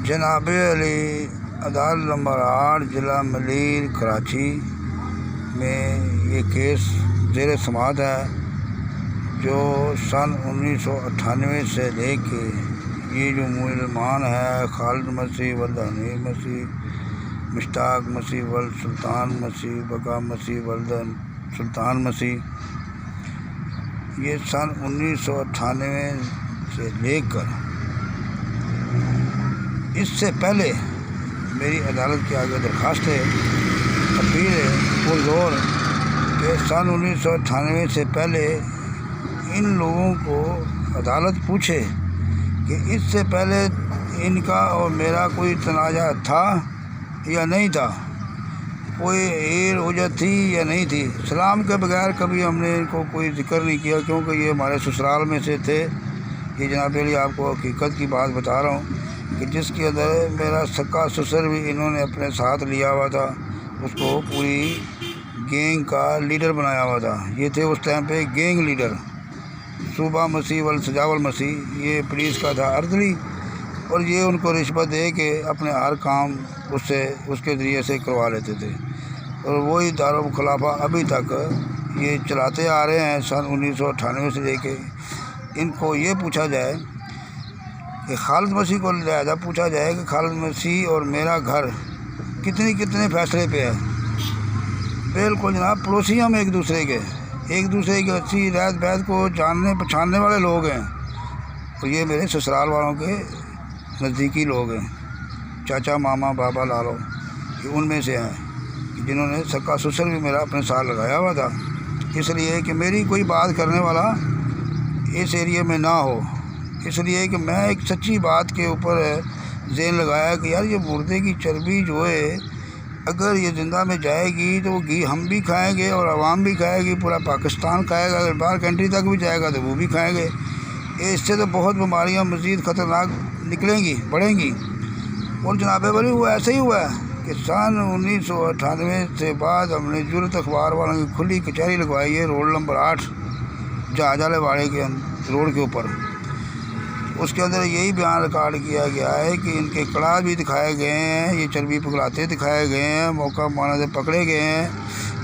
جناب علی عدالت نمبر 8 ضلع ملیر کراچی میں یہ کیس زیر سماعت ہے، جو سن 1998 سے لے کے یہ جو ملزمان ہے خالد مسیح ولد حنیف مسیح، مشتاق مسیح ولد سلطان مسیح، بقا مسیح ولد سلطان مسیح، یہ سن 1998 سے لے کر اس سے پہلے میری عدالت کے آگے درخواست ہے، اپیل ہے پرزور کہ سن 1998 سے پہلے ان لوگوں کو عدالت پوچھے کہ اس سے پہلے ان کا اور میرا کوئی تنازع تھا یا نہیں تھا، کوئی عیر حجت تھی یا نہیں تھی۔ سلام کے بغیر کبھی ہم نے ان کو کوئی ذکر نہیں کیا، کیونکہ یہ ہمارے سسرال میں سے تھے۔ یہ جناب علی آپ کو حقیقت کی بات بتا رہا ہوں کہ جس کے اندر میرا سکا سسر بھی انہوں نے اپنے ساتھ لیا ہوا تھا، اس کو پوری گینگ کا لیڈر بنایا ہوا تھا۔ یہ تھے اس ٹائم پہ گینگ لیڈر صوبہ مسیح ول سجاول مسیح، یہ پولیس کا تھا اردلی، اور یہ ان کو رشوت دے کے اپنے ہر کام اس کے ذریعے سے کروا لیتے تھے، اور وہی دارالخلافہ ابھی تک یہ چلاتے آ رہے ہیں سن 1998 سے لے کے۔ ان کو یہ پوچھا جائے کہ خالد مسیح کو لہذا پوچھا جائے کہ خالد مسیح اور میرا گھر کتنے فیصلے پہ ہے۔ بالکل جناب، پڑوسی ہم ایک دوسرے کے اچھی رعایت بیت کو جاننے پہچاننے والے لوگ ہیں، اور یہ میرے سسرال والوں کے نزدیکی لوگ ہیں، چاچا ماما بابا لالو، یہ ان میں سے ہیں جنہوں نے سکا سسر بھی میرا اپنے ساتھ لگایا ہوا تھا، اس لیے کہ میری کوئی بات کرنے والا اس ایریے میں نہ ہو، اس لیے کہ میں ایک سچی بات کے اوپر ذہن لگایا کہ یار یہ مردے کی چربی جو ہے اگر یہ زندہ میں جائے گی تو وہ گھی ہم بھی کھائیں گے اور عوام بھی کھائے گی، پورا پاکستان کھائے گا، اگر باہر کنٹری تک بھی جائے گا تو وہ بھی کھائیں گے۔ اس سے تو بہت بیماریاں مزید خطرناک نکلیں گی، بڑھیں گی۔ اور جناب علی وہ ایسے ہی ہوا ہے کہ سن 1998 سے بعد ہم نے جرت اخبار والوں کی کھلی کچہری لگوائی ہے روڈ نمبر 8 جہاز والے واڑے کے روڈ کے اوپر۔ اس کے اندر یہی بیان ریکارڈ کیا گیا ہے کہ ان کے کڑا بھی دکھائے گئے ہیں، یہ چربی پگلاتے دکھائے گئے ہیں، موقع مانا سے پکڑے گئے ہیں،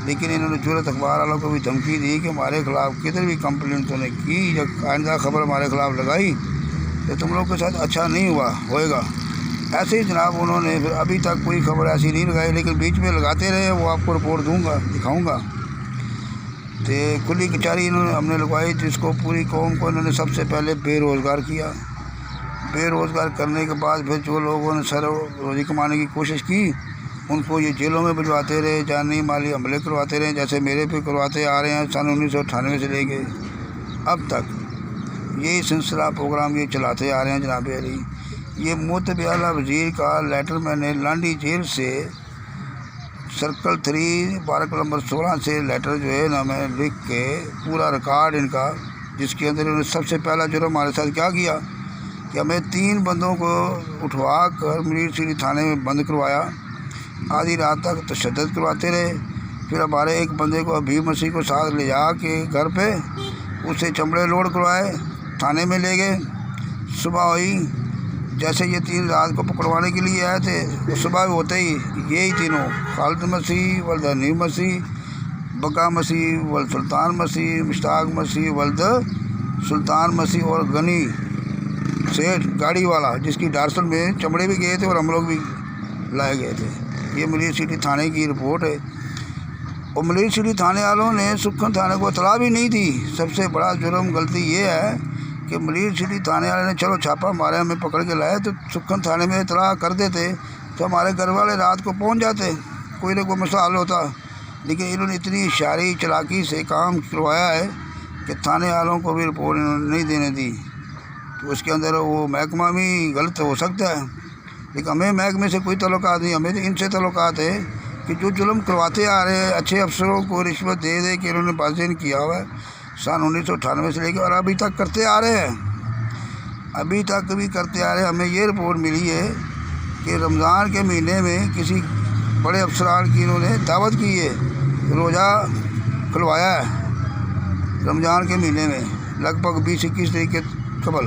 لیکن انہوں نے جرت اخبار والوں کو بھی دھمکی دی کہ ہمارے خلاف کدھر بھی کمپلین تو نے کی یا آئندہ خبر ہمارے خلاف لگائی تو تم لوگ کے ساتھ اچھا نہیں ہوئے گا۔ ایسے ہی جناب انہوں نے پھر ابھی تک کوئی خبر ایسی نہیں لگائی، لیکن بیچ میں لگاتے رہے، وہ آپ کو رپورٹ دکھاؤں گا۔ تو کھلی کچہری ہم نے لگوائی، جس کو پوری قوم کو انہوں نے سب سے پہلے بے روزگار کیا۔ بے روزگار کرنے کے بعد پھر جو لوگوں نے سر روزی کمانے کی کوشش کی ان کو یہ جیلوں میں بھجواتے رہے، جانی مالی حملے کرواتے رہے، جیسے میرے پہ کرواتے آ رہے ہیں سن 1998 سے لے کے اب تک یہی سلسلہ پروگرام یہ چلاتے آ رہے ہیں جناب علی۔ یہ متبع اعلیٰ وزیر کا لیٹر میں نے لانڈی جیل سے سرکل 3 پارک نمبر 16 سے لیٹر جو ہے نا میں لکھ کے پورا ریکارڈ ان کا، جس کے اندر انہوں نے سب سے پہلا جرم ہمارے ساتھ کیا کیا کہ ہمیں 3 بندوں کو اٹھوا کر ملیر سٹی تھانے میں بند کروایا، آدھی رات تک تشدد کرواتے رہے، پھر ہمارے ایک بندے کو حبیب مسیح کو ساتھ لے جا کے گھر پہ اسے چمڑے لوڈ کروائے، تھانے میں لے گئے۔ صبح ہوئی، جیسے یہ 3 رات کو پکڑوانے کے لیے آئے تھے، صبح ہوتے ہی یہی تینوں خالد مسیح ولد حنیف مسیح، بقا مسیح ولد سلطان مسیح، مشتاق مسیح ولد سلطان مسیح اور غنی سیٹھ گاڑی والا، جس کی ڈارسل میں چمڑے بھی گئے تھے اور ہم لوگ بھی لائے گئے تھے۔ یہ ملیر سٹی تھانے کی رپورٹ ہے، اور ملیر سٹی تھانے والوں نے سکھن تھانے کو اطلاع بھی نہیں دی۔ سب سے بڑا جرم غلطی یہ ہے کہ ملیر سٹی تھانے والے نے چلو چھاپا مارے، ہمیں پکڑ کے لائے تو سکھن تھانے میں اطلاع کر دیتے تو ہمارے گھر والے رات کو پہنچ جاتے، کوئی نہ کوئی مسئلہ حل ہوتا، لیکن انہوں نے اتنی اشاری چلاکی سے کام کروایا ہے کہ تھانے والوں کو بھی رپورٹ انہوں نے نہیں دینے دی۔ تو اس کے اندر وہ محکمہ بھی غلط ہو سکتا ہے، لیکن ہمیں محکمے سے کوئی تعلقات نہیں، ہمیں تو ان سے تعلقات ہے کہ جو ظلم کرواتے آ رہے ہیں، اچھے افسروں کو رشوت دے کے انہوں نے بازین کیا ہوا ہے سن 1998 سے لے کے، اور ابھی تک کرتے آ رہے ہیں، ابھی تک بھی کرتے آ رہے ہیں۔ ہمیں یہ رپورٹ ملی ہے کہ رمضان کے مہینے میں کسی بڑے افسران کی انہوں نے دعوت کی ہے، روزہ کھلوایا ہے رمضان کے مہینے میں لگ بھگ 20-21 تاریخ کے قبل۔